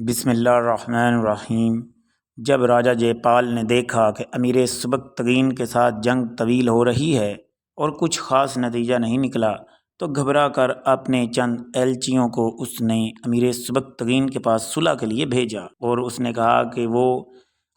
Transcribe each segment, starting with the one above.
بسم اللہ الرحمن الرحیم۔ جب راجہ جے پال نے دیکھا کہ امیر سبکتگین کے ساتھ جنگ طویل ہو رہی ہے اور کچھ خاص نتیجہ نہیں نکلا تو گھبرا کر اپنے چند ایلچیوں کو اس نے امیر سبکتگین کے پاس صلح کے لیے بھیجا اور اس نے کہا کہ وہ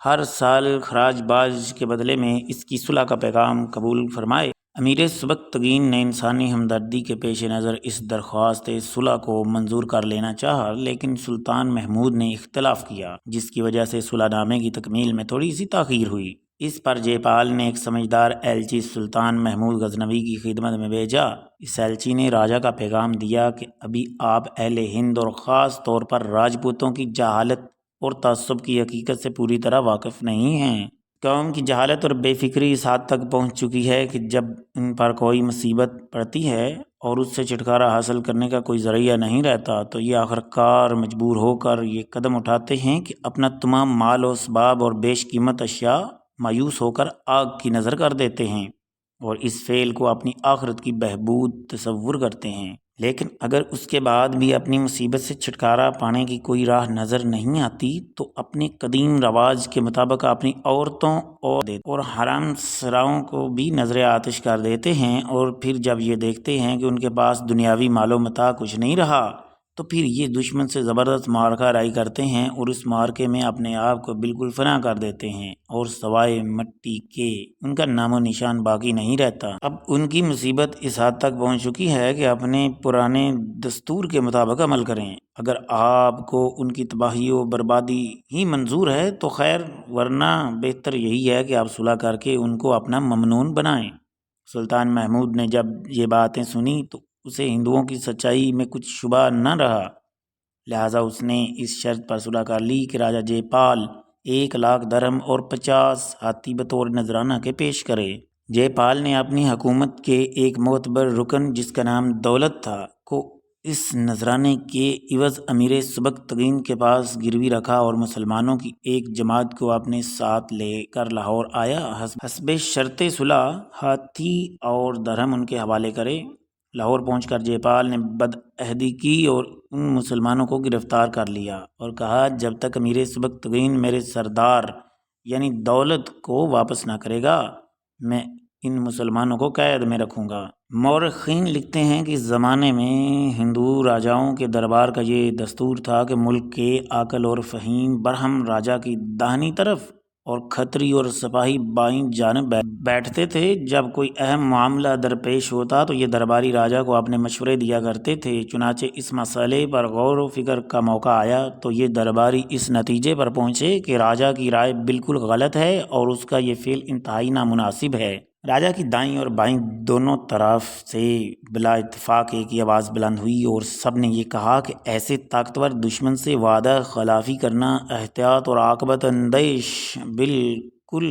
ہر سال خراج باز کے بدلے میں اس کی صلح کا پیغام قبول فرمائے۔ امیر سبکتگین نے انسانی ہمدردی کے پیش نظر اس درخواست صلح کو منظور کر لینا چاہا، لیکن سلطان محمود نے اختلاف کیا، جس کی وجہ سے صلح نامے کی تکمیل میں تھوڑی سی تاخیر ہوئی۔ اس پر جے پال نے ایک سمجھدار ایلچی سلطان محمود غزنوی کی خدمت میں بھیجا۔ اس ایلچی نے راجہ کا پیغام دیا کہ ابھی آپ اہل ہند اور خاص طور پر راجپوتوں کی جہالت اور تعصب کی حقیقت سے پوری طرح واقف نہیں ہیں۔ قوم کی جہالت اور بے فکری اس حد تک پہنچ چکی ہے کہ جب ان پر کوئی مصیبت پڑتی ہے اور اس سے چھٹکارا حاصل کرنے کا کوئی ذریعہ نہیں رہتا تو یہ آخرکار مجبور ہو کر یہ قدم اٹھاتے ہیں کہ اپنا تمام مال و اسباب اور بیش قیمت اشیاء مایوس ہو کر آگ کی نظر کر دیتے ہیں اور اس فعل کو اپنی آخرت کی بہبود تصور کرتے ہیں، لیکن اگر اس کے بعد بھی اپنی مصیبت سے چھٹکارا پانے کی کوئی راہ نظر نہیں آتی تو اپنے قدیم رواج کے مطابق اپنی عورتوں اور حرام سراؤں کو بھی نظر آتش کر دیتے ہیں، اور پھر جب یہ دیکھتے ہیں کہ ان کے پاس دنیاوی مال و متاع کچھ نہیں رہا تو پھر یہ دشمن سے زبردست معرکہ رائی کرتے ہیں اور اس معرکے میں اپنے آپ کو بالکل فنا کر دیتے ہیں اور سوائے مٹی کے ان کا نام و نشان باقی نہیں رہتا۔ اب ان کی مصیبت اس حد تک پہنچ چکی ہے کہ اپنے پرانے دستور کے مطابق عمل کریں۔ اگر آپ کو ان کی تباہی و بربادی ہی منظور ہے تو خیر، ورنہ بہتر یہی ہے کہ آپ صلح کر کے ان کو اپنا ممنون بنائیں۔ سلطان محمود نے جب یہ باتیں سنی تو اسے ہندوؤں کی سچائی میں کچھ شبہ نہ رہا، لہٰذا اس نے اس شرط پر صلح کر لی کہ راجہ جے پال 1,00,000 درہم اور 50 ہاتھی بطور نذرانہ کے پیش کرے۔ جے پال نے اپنی حکومت کے ایک معتبر رکن جس کا نام دولت تھا کو اس نذرانے کے عوض امیر سبکتگین کے پاس گروی رکھا اور مسلمانوں کی ایک جماعت کو اپنے ساتھ لے کر لاہور آیا۔ حسب شرط صلح ہاتھی اور درہم ان کے حوالے کرے۔ لاہور پہنچ کر جے پال نے بدعہدی کی اور ان مسلمانوں کو گرفتار کر لیا اور کہا جب تک امیر سبکتگین میرے سردار یعنی دولت کو واپس نہ کرے گا میں ان مسلمانوں کو قید میں رکھوں گا۔ مورخین لکھتے ہیں کہ اس زمانے میں ہندو راجاؤں کے دربار کا یہ دستور تھا کہ ملک کے عاقل اور فہیم برہم راجا کی داہنی طرف اور کھتری اور سپاہی بائیں جانب بیٹھتے تھے۔ جب کوئی اہم معاملہ درپیش ہوتا تو یہ درباری راجا کو اپنے مشورے دیا کرتے تھے۔ چنانچہ اس مسئلے پر غور و فکر کا موقع آیا تو یہ درباری اس نتیجے پر پہنچے کہ راجا کی رائے بالکل غلط ہے اور اس کا یہ فعل انتہائی نامناسب ہے۔ راجا کی دائیں اور بائیں دونوں طرف سے بلا اتفاق ایک ہی آواز بلند ہوئی اور سب نے یہ کہا کہ ایسے طاقتور دشمن سے وعدہ خلافی کرنا احتیاط اور عاقبت اندیش بالکل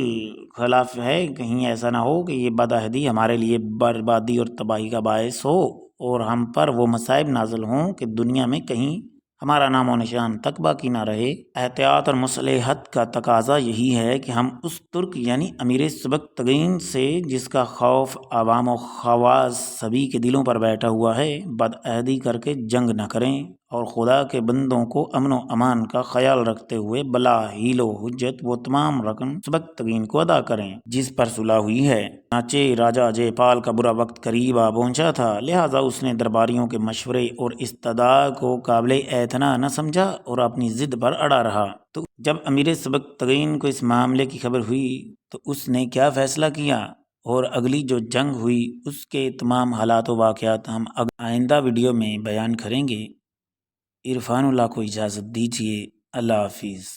خلاف ہے۔ کہیں ایسا نہ ہو کہ یہ بدعہدی ہمارے لیے بربادی اور تباہی کا باعث ہو اور ہم پر وہ مصائب نازل ہوں کہ دنیا میں کہیں ہمارا نام و نشان تک باقی نہ رہے۔ احتیاط اور مصلحت کا تقاضا یہی ہے کہ ہم اس ترک یعنی امیر سبکتگین سے جس کا خوف عوام و خواص سبھی کے دلوں پر بیٹھا ہوا ہے بدعہدی کر کے جنگ نہ کریں اور خدا کے بندوں کو امن و امان کا خیال رکھتے ہوئے بلا حیل و حجت وہ تمام رکن سبکتگین کو ادا کریں جس پر صلح ہوئی ہے۔ چنانچہ راجہ جے پال کا برا وقت قریب آ پہنچا تھا، لہٰذا اس نے درباریوں کے مشورے اور استدعاء کو قابل اعتنا نہ سمجھا اور اپنی ضد پر اڑا رہا۔ تو جب امیر سبکتگین کو اس معاملے کی خبر ہوئی تو اس نے کیا فیصلہ کیا اور اگلی جو جنگ ہوئی اس کے تمام حالات و واقعات ہم آئندہ ویڈیو میں بیان کریں گے۔ عرفان اللہ کو اجازت دیجیے۔ اللہ حافظ۔